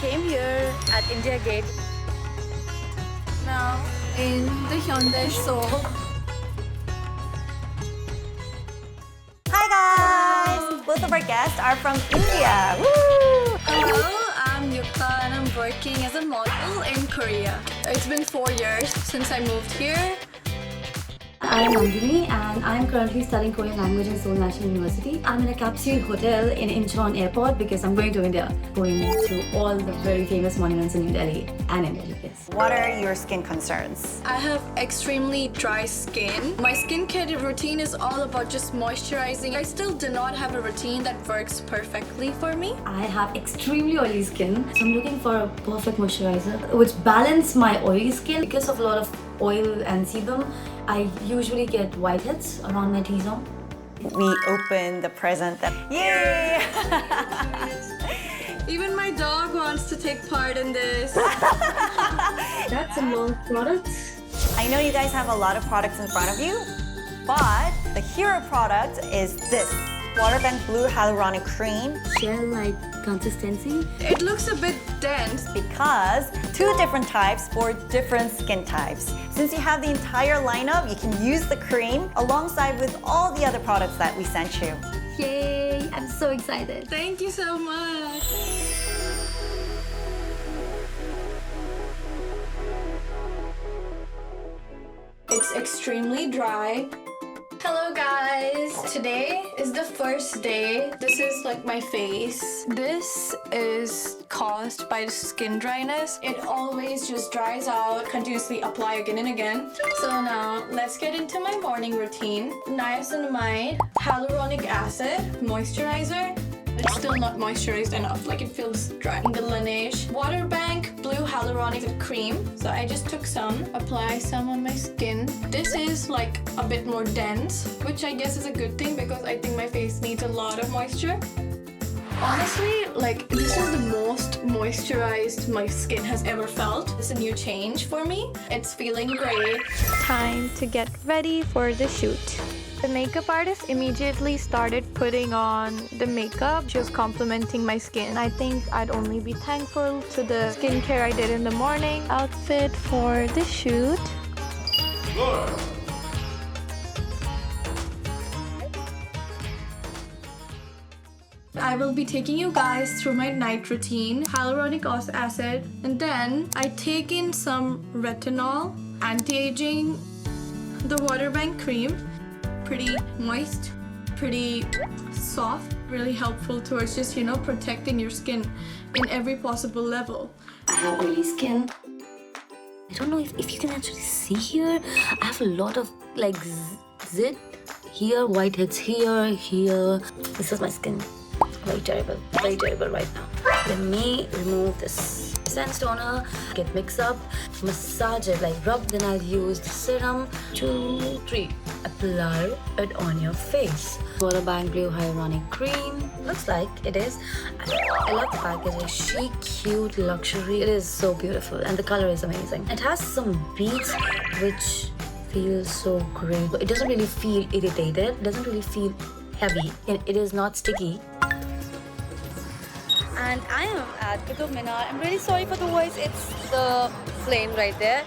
came here at India Gate. Now in the Hyundai Seoul. Hi guys! Both of our guests are from India. Woo! Hello, I'm Yukta and I'm working as a model in Korea. It's been 4 years since I moved here. I'm Nandini and I'm currently studying Korean language in Seoul National University. I'm in a capsule hotel in Incheon airport because I'm going to India, going to all the very famous monuments in New Delhi and in Delhi. Yes. What are your skin concerns? I have extremely dry skin. My skincare routine is all about just moisturizing. I still do not have a routine that works perfectly for me. I have extremely oily skin, so I'm looking for a perfect moisturizer which balance my oily skin. Because of a lot of oil and sebum, I usually get whiteheads around my T-zone. We open the present that... Yay! Even my dog wants to take part in this. That's a long product. I know you guys have a lot of products in front of you, but the hero product is this Waterbank Blue Hyaluronic Cream. Gel-like consistency. It looks a bit dense. Because 2 different types for different skin types. Since you have the entire lineup, you can use the cream alongside with all the other products that we sent you. Yay! I'm so excited. Thank you so much. It's extremely dry. Hello guys! Today is the first day. This is like my face. This is caused by the skin dryness. It always just dries out. Continuously apply again and again. So now let's get into my morning routine. Niacinamide, hyaluronic acid, moisturizer. It's still not moisturized enough, like it feels dry. The Laneige Waterbank Blue Hyaluronic Cream. So I just took some, apply some on my skin. This is like a bit more dense, which I guess is a good thing because I think my face needs a lot of moisture. Honestly, like this is the most moisturized my skin has ever felt. It's a new change for me. It's feeling great. Time to get ready for the shoot. The makeup artist immediately started putting on the makeup. She was complimenting my skin. I think I'd only be thankful to the skincare I did in the morning. Outfit for the shoot. I will be taking you guys through my night routine, hyaluronic acid, and then I take in some retinol, anti-aging, the Waterbank cream. Pretty moist, pretty soft, really helpful towards just, protecting your skin in every possible level. I have oily skin. I don't know if you can actually see here. I have a lot of like zit here, whiteheads here. This is my skin. Very terrible right now. Let me remove this sense toner, get mixed up, massage it, like rub, then I'll use the serum. 2, 3. Apply it on your face. Waterbank Blue Hyaluronic Cream. Looks like it is. I love the package. It's chic, cute, luxury. It is so beautiful and the color is amazing. It has some beads which feels so great. It doesn't really feel irritated. It doesn't really feel heavy. It is not sticky. And I am at Qutub Minar. I'm really sorry for the voice. It's the flame right there.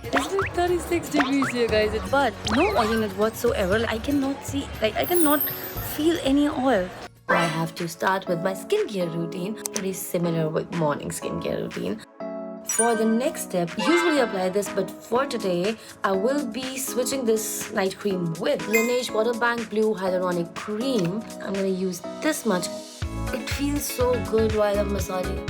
It's like 36 degrees here, guys. But no oil in it whatsoever. I cannot see, I cannot feel any oil. I have to start with my skincare routine. Pretty similar with morning skincare routine. For the next step, usually apply this, but for today, I will be switching this night cream with Laneige Waterbank Blue Hyaluronic Cream. I'm gonna use this much. It feels so good while I'm massaging.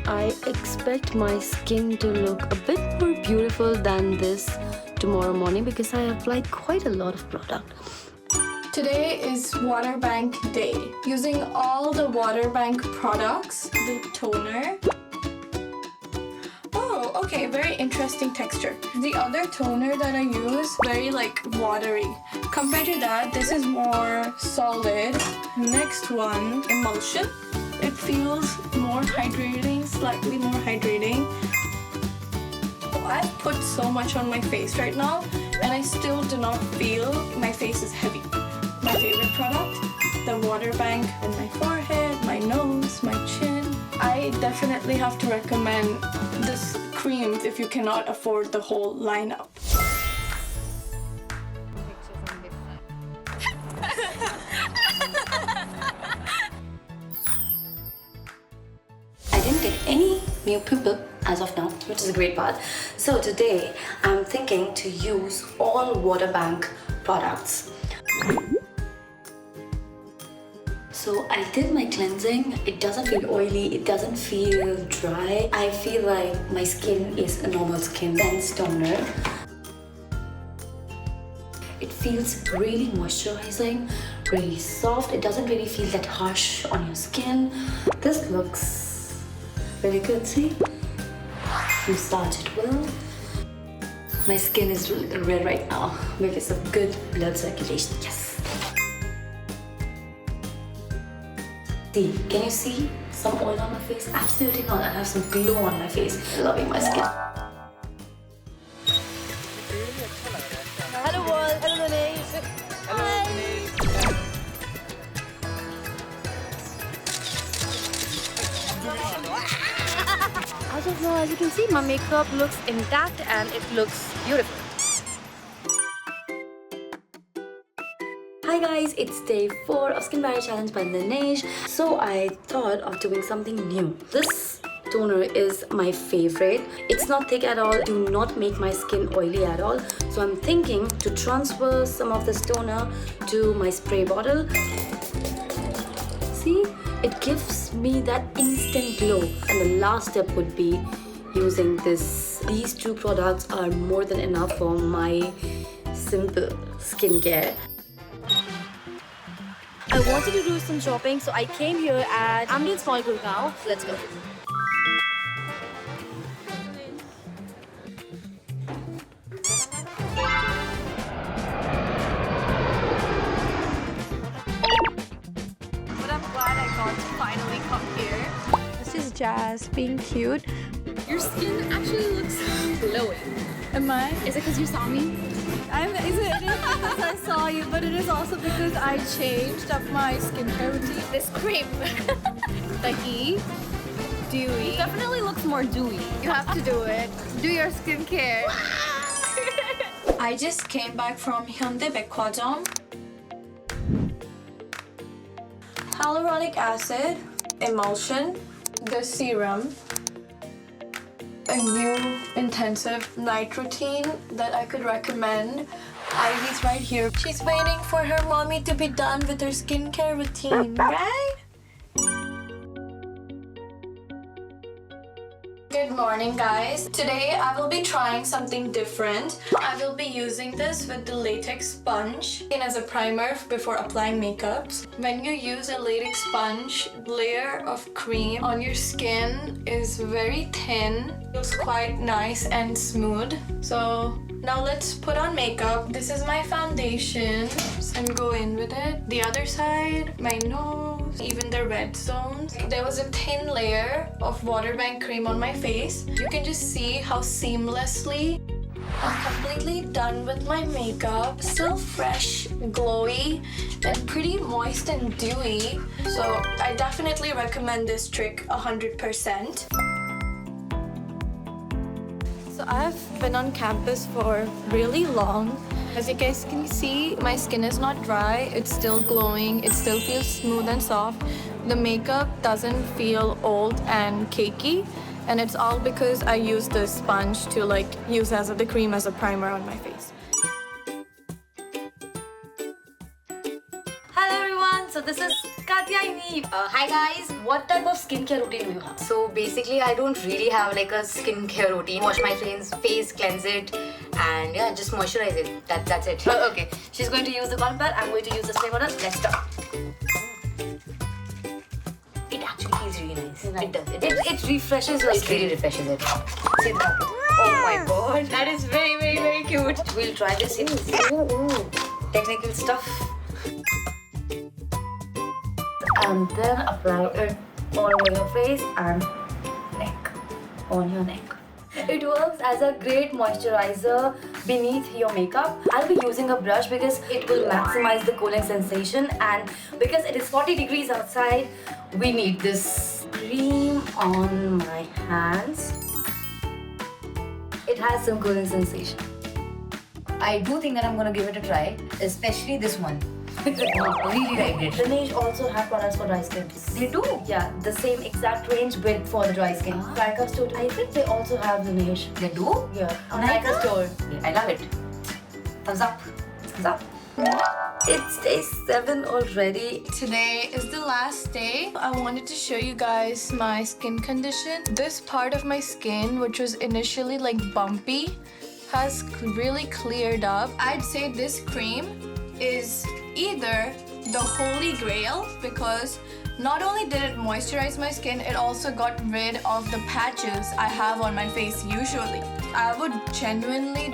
I expect my skin to look a bit more beautiful than this tomorrow morning because I applied quite a lot of product. Today is Waterbank Day. Using all the Waterbank products, the toner. Oh, okay, very interesting texture. The other toner that I use, very like watery. Compared to that, this is more solid. Next one, emulsion. It feels more hydrating, slightly more hydrating. I've put so much on my face right now and I still do not feel my face is heavy. My favorite product, the Waterbank on my forehead, my I definitely have to recommend this cream if you cannot afford the whole lineup. I didn't get any new pimple as of now, which is a great part. So today I'm thinking to use all Waterbank products. So I did my cleansing. It doesn't feel oily, it doesn't feel dry. I feel like my skin is a normal skin. Dense toner. It feels really moisturizing, really soft. It doesn't really feel that harsh on your skin. This looks really good, see? Massage it well. My skin is a little red right now because of good blood circulation, yes. See, can you see some oil on my face? Absolutely not. I have some glow on my face. Loving my skin. Hello world, hello Laneige. As of now, as you can see, my makeup looks intact and it looks beautiful. Hi guys, it's day 4 of Skin Barrier Challenge by Laneige. So I thought of doing something new. This toner is my favorite. It's not thick at all, do not make my skin oily at all. So I'm thinking to transfer some of this toner to my spray bottle. See, it gives me that instant glow. And the last step would be using this. These two products are more than enough for my simple skincare. I wanted to do some shopping, so I came here at Ambience Mall Gurgaon. Let's go. But I'm glad I got to finally come here. This is Jazz being cute. Your skin actually looks glowing. Am I? Is it because you saw me? It is because I saw you, but it is also because I changed up my skincare routine. This cream, Becky, dewy. Definitely looks more dewy. You have to do it. Do your skincare. I just came back from Hyundai Baekwajeom. Hyaluronic acid, emulsion, the serum, a new intensive night routine that I could recommend. Ivy's right here. She's waiting for her mommy to be done with her skincare routine, right? Good morning, guys. Today I will be trying something different. I will be using this with the latex sponge and as a primer before applying makeups. When you use a latex sponge, layer of cream on your skin is very thin. Looks quite nice and smooth. So now let's put on makeup. This is my foundation and go in with it. The other side, my nose, even the red zones. There was a thin layer of Waterbank cream on my face. You can just see how seamlessly I'm completely done with my makeup. Still fresh, glowy, and pretty moist and dewy. So I definitely recommend this trick 100%. So I've been on campus for really long. As you guys can see, my skin is not dry. It's still glowing. It still feels smooth and soft. The makeup doesn't feel old and cakey. And it's all because I use this sponge to use as the cream as a primer on my face. Hello everyone, so this is Katya Eve. Hi guys, what type of skincare routine do you have? So basically, I don't really have like a skincare routine. Wash my face, cleanse it, and yeah, just moisturize it. That's it. Oh, okay, she's going to use the cotton pad, I'm going to use the spray bottle. Let's start. It actually feels really nice. Nice. It does. It refreshes your It skin. really refreshes it. See that? Oh my god, that is very, very, very cute. We'll try this in technical stuff. And then apply it all over your face and neck, on your neck. It works as a great moisturizer beneath your makeup. I'll be using a brush because it will maximize the cooling sensation, and because it is 40 degrees outside, we need this cream on my hands. It has some cooling sensation. I do think that I'm gonna give it a try, especially this one. Really liked it. Laneige also have products for dry skin. They do? Yeah, the same exact range with for the dry skin. Nykaa store, I think they also have Laneige. They do? Yeah, on Nykaa? Nykaa store. I love it. Thumbs up. Thumbs up. It's day 7 already. Today is the last day. I wanted to show you guys my skin condition. This part of my skin, which was initially like bumpy, has really cleared up. I'd say this cream is either the holy grail because not only did it moisturize my skin, it also got rid of the patches I have on my face usually. I would genuinely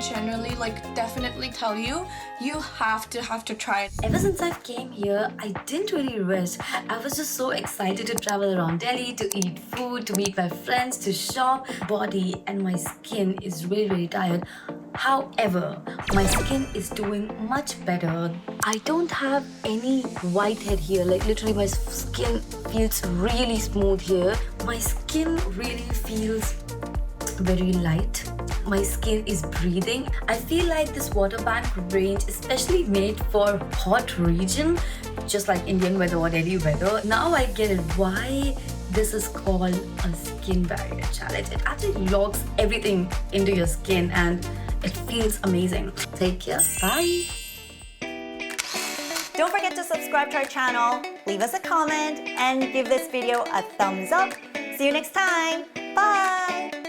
like definitely tell you, you have to try it. Ever since I came here, I didn't really rest. I was just so excited to travel around Delhi, to eat food, to meet my friends, to shop. Body and my skin is really tired. However, my skin is doing much better. I don't have any whitehead here. Like literally my skin feels really smooth here. My skin really feels very light. My skin is breathing. I feel like this Waterbank range, especially made for hot region, just like Indian weather or Delhi weather. Now I get it why this is called a skin barrier challenge. It actually locks everything into your skin and it feels amazing. Take care. Bye. Don't forget to subscribe to our channel, leave us a comment, and give this video a thumbs up. See you next time. Bye!